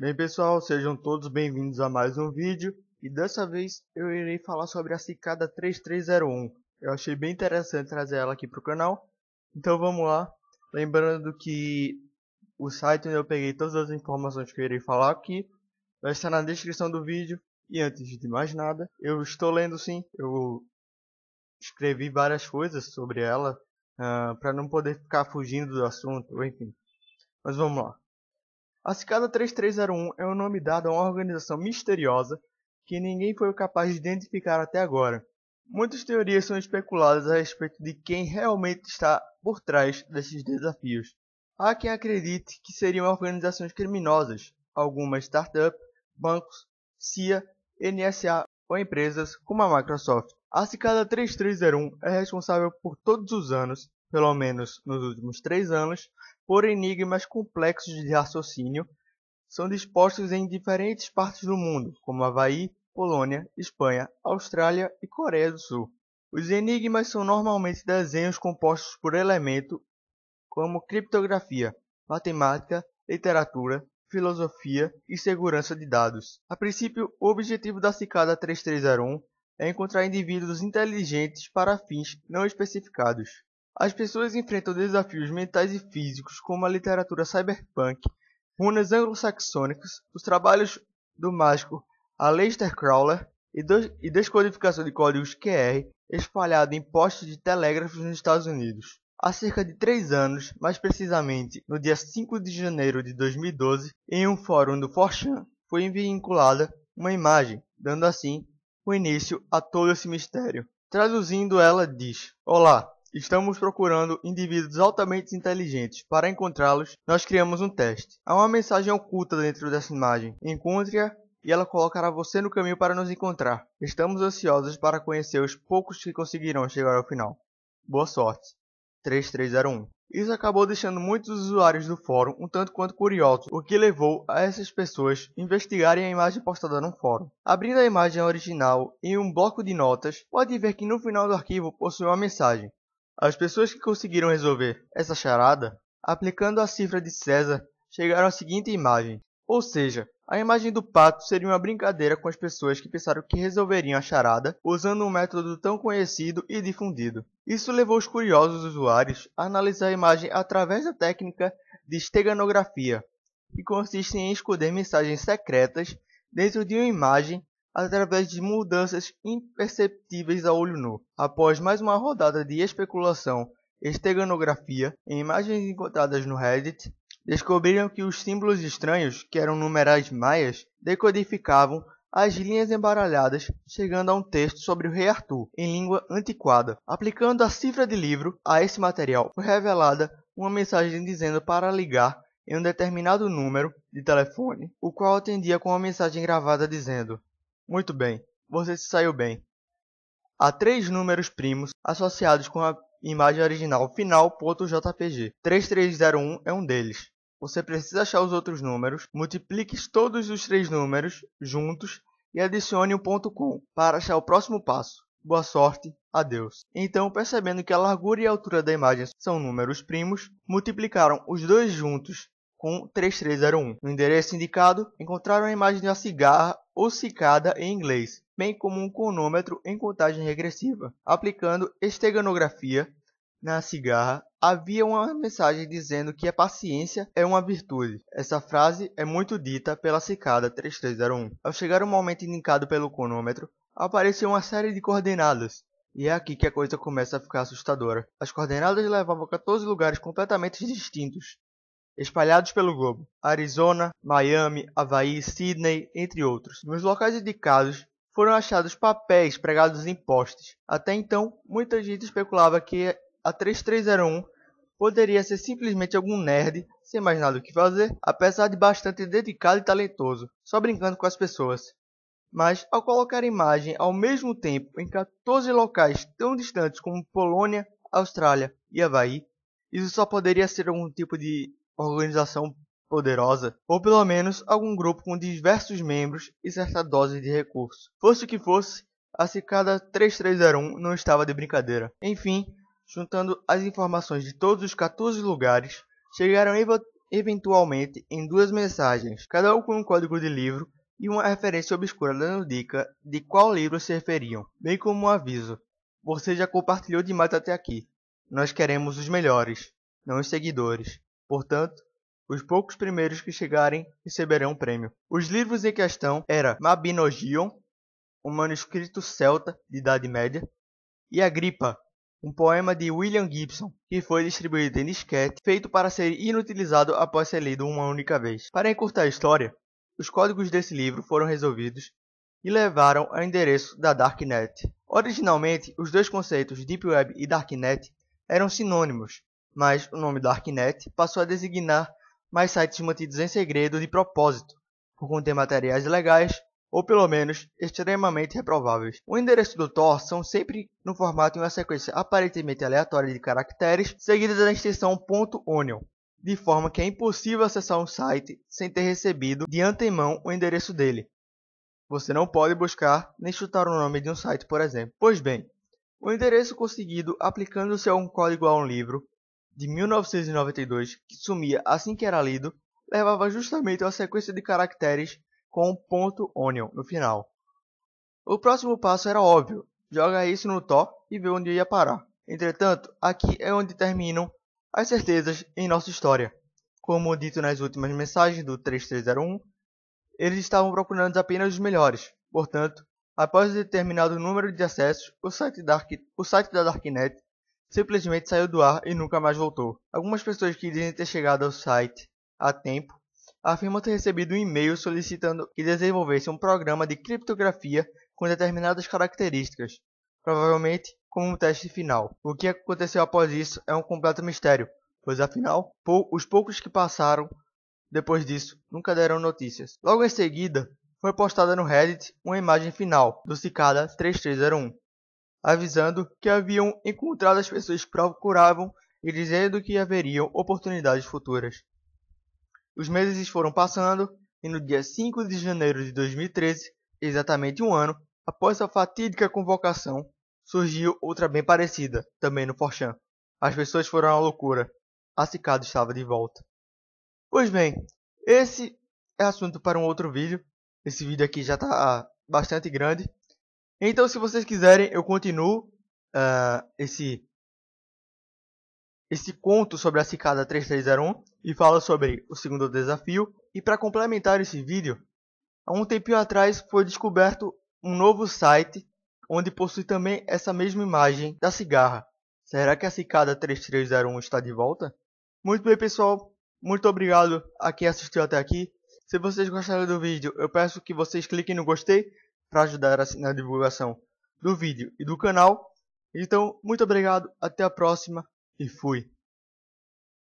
Bem pessoal, sejam todos bem-vindos a mais um vídeo e dessa vez eu irei falar sobre a Cicada 3301. Eu achei bem interessante trazer ela aqui para o canal, então vamos lá. Lembrando que o site onde eu peguei todas as informações que eu irei falar aqui vai estar na descrição do vídeo. E antes de mais nada, eu estou lendo sim, eu escrevi várias coisas sobre ela para não poder ficar fugindo do assunto, enfim. Mas vamos lá. A Cicada 3301 é o nome dado a uma organização misteriosa que ninguém foi capaz de identificar até agora. Muitas teorias são especuladas a respeito de quem realmente está por trás desses desafios. Há quem acredite que seriam organizações criminosas, algumas startups, bancos, CIA, NSA ou empresas como a Microsoft. A Cicada 3301 é responsável por todos os anos, pelo menos nos últimos 3 anos, por enigmas complexos de raciocínio, são dispostos em diferentes partes do mundo, como Havaí, Polônia, Espanha, Austrália e Coreia do Sul. Os enigmas são normalmente desenhos compostos por elementos como criptografia, matemática, literatura, filosofia e segurança de dados. A princípio, o objetivo da Cicada 3301 é encontrar indivíduos inteligentes para fins não especificados. As pessoas enfrentam desafios mentais e físicos como a literatura cyberpunk, runas anglo-saxônicas, os trabalhos do mágico Aleister Crowley e descodificação de códigos QR espalhado em postes de telégrafos nos Estados Unidos. Há cerca de 3 anos, mais precisamente no dia 5 de janeiro de 2012, em um fórum do 4chan, foi vinculada uma imagem, dando assim o início a todo esse mistério. Traduzindo, ela diz: Olá, estamos procurando indivíduos altamente inteligentes. Para encontrá-los, nós criamos um teste. Há uma mensagem oculta dentro dessa imagem. Encontre-a e ela colocará você no caminho para nos encontrar. Estamos ansiosos para conhecer os poucos que conseguirão chegar ao final. Boa sorte. 3301. Isso acabou deixando muitos usuários do fórum um tanto quanto curiosos, o que levou a essas pessoas investigarem a imagem postada no fórum. Abrindo a imagem original em um bloco de notas, pode ver que no final do arquivo possui uma mensagem. As pessoas que conseguiram resolver essa charada, aplicando a cifra de César, chegaram à seguinte imagem. Ou seja, a imagem do pato seria uma brincadeira com as pessoas que pensaram que resolveriam a charada usando um método tão conhecido e difundido. Isso levou os curiosos usuários a analisar a imagem através da técnica de esteganografia, que consiste em esconder mensagens secretas dentro de uma imagem através de mudanças imperceptíveis a olho nu. Após mais uma rodada de especulação e esteganografia em imagens encontradas no Reddit, descobriram que os símbolos estranhos, que eram numerais maias, decodificavam as linhas embaralhadas, chegando a um texto sobre o rei Arthur, em língua antiquada. Aplicando a cifra de livro a esse material, foi revelada uma mensagem dizendo para ligar em um determinado número de telefone, o qual atendia com uma mensagem gravada dizendo: Muito bem, você se saiu bem. Há 3 números primos associados com a imagem original final.jpg. 3301 é um deles. Você precisa achar os outros números, multiplique todos os 3 números juntos e adicione um ponto .com para achar o próximo passo. Boa sorte, adeus. Então, percebendo que a largura e a altura da imagem são números primos, multiplicaram os dois juntos com 3301. No endereço indicado, encontraram a imagem de uma cigarra ou cicada em inglês, bem como um cronômetro em contagem regressiva. Aplicando esteganografia na cigarra, havia uma mensagem dizendo que a paciência é uma virtude. Essa frase é muito dita pela cicada 3301. Ao chegar o momento indicado pelo cronômetro, apareceu uma série de coordenadas. E é aqui que a coisa começa a ficar assustadora. As coordenadas levavam a 14 lugares completamente distintos, espalhados pelo globo: Arizona, Miami, Havaí, Sydney, entre outros. Nos locais indicados foram achados papéis pregados em postes. Até então, muita gente especulava que a 3301 poderia ser simplesmente algum nerd sem mais nada o que fazer, apesar de bastante dedicado e talentoso, só brincando com as pessoas. Mas, ao colocar a imagem ao mesmo tempo em 14 locais tão distantes como Polônia, Austrália e Havaí, isso só poderia ser algum tipo de organização poderosa, ou pelo menos algum grupo com diversos membros e certa dose de recursos. Fosse o que fosse, a Cicada 3301 não estava de brincadeira. Enfim, juntando as informações de todos os 14 lugares, chegaram eventualmente em 2 mensagens, cada um com um código de livro e uma referência obscura dando dica de qual livro se referiam, bem como um aviso: você já compartilhou demais até aqui. Nós queremos os melhores, não os seguidores. Portanto, os poucos primeiros que chegarem receberão um prêmio. Os livros em questão eram Mabinogion, um manuscrito celta de Idade Média, e Agrippa, um poema de William Gibson, que foi distribuído em disquete, feito para ser inutilizado após ser lido uma única vez. Para encurtar a história, os códigos desse livro foram resolvidos e levaram ao endereço da Darknet. Originalmente, os dois conceitos Deep Web e Darknet eram sinônimos, mas o nome Darknet passou a designar mais sites mantidos em segredo de propósito, por conter materiais ilegais ou pelo menos extremamente reprováveis. O endereço do Tor são sempre no formato em uma sequência aparentemente aleatória de caracteres, seguida da extensão .onion, de forma que é impossível acessar um site sem ter recebido de antemão o endereço dele. Você não pode buscar nem chutar o nome de um site, por exemplo. Pois bem, o endereço conseguido aplicando-se a um código a um livro de 1992 que sumia assim que era lido, levava justamente a uma sequência de caracteres com .onion no final. O próximo passo era óbvio: joga isso no Tor e vê onde ia parar. Entretanto, aqui é onde terminam as certezas em nossa história. Como dito nas últimas mensagens do 3301, eles estavam procurando apenas os melhores. Portanto, após um determinado número de acessos, o site da Darknet simplesmente saiu do ar e nunca mais voltou. Algumas pessoas que dizem ter chegado ao site a tempo afirmam ter recebido um e-mail solicitando que desenvolvesse um programa de criptografia com determinadas características, provavelmente como um teste final. O que aconteceu após isso é um completo mistério, pois afinal, os poucos que passaram depois disso nunca deram notícias. Logo em seguida, foi postada no Reddit uma imagem final do Cicada 3301, avisando que haviam encontrado as pessoas que procuravam e dizendo que haveriam oportunidades futuras. Os meses foram passando e no dia 5 de janeiro de 2013, exatamente um ano após a fatídica convocação, surgiu outra bem parecida, também no 4chan. As pessoas foram à loucura. A Cicada estava de volta. Pois bem, esse é assunto para um outro vídeo. Esse vídeo aqui já está bastante grande. Então, se vocês quiserem, eu continuo esse conto sobre a Cicada 3301 e falo sobre o segundo desafio. E para complementar esse vídeo, há um tempinho atrás foi descoberto um novo site onde possui também essa mesma imagem da cigarra. Será que a Cicada 3301 está de volta? Muito bem, pessoal. Muito obrigado a quem assistiu até aqui. Se vocês gostaram do vídeo, eu peço que vocês cliquem no gostei para ajudar na divulgação do vídeo e do canal. Então, muito obrigado, até a próxima e fui!